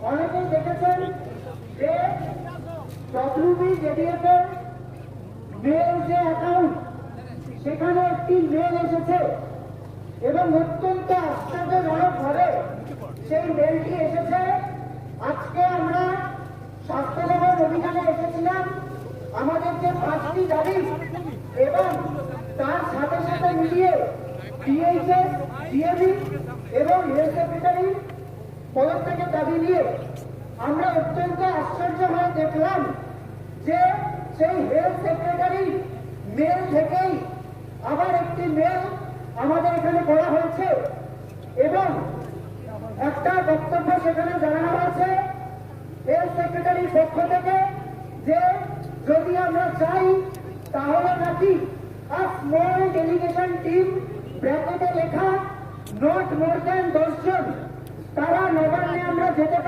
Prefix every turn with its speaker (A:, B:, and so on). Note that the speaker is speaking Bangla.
A: অনেকেই দেখেছেন যে WBJDF এর মেল যে অ্যাকাউন্ট, সেখানে একটি মেল এসেছে এবং অত্যন্ত আশ্চর্যজনক ভাবে সেই মেলটি এসেছে। আজকে আমরা স্বাস্থ্য সেবার অভিযানে এসেছিলাম, আমাদের যে 5টি দাবি এবং তার সাথে সাথে মিলিয়ে DHS, DAB এবং হেলথ সেক্রেটারি পদত্যাগের দাবি নিয়ে আমরা অত্যন্ত আশ্চর্য হয়ে দেখলাম যে সেই হেলথ সেক্রেটারি মেল থেকেই আবার একটি মেল আমাদের এখানে করা হয়েছে এবং একটা বক্তব্য সেখানে জানানো হয়েছে হেলথ সেক্রেটারির পক্ষ থেকে যে যদি আমরা চাই তাহলে নাকি a small delegation team ব্র্যাকেটে লেখা not more than 10 জন তারা নবান্নে আমরা যেতে পারি।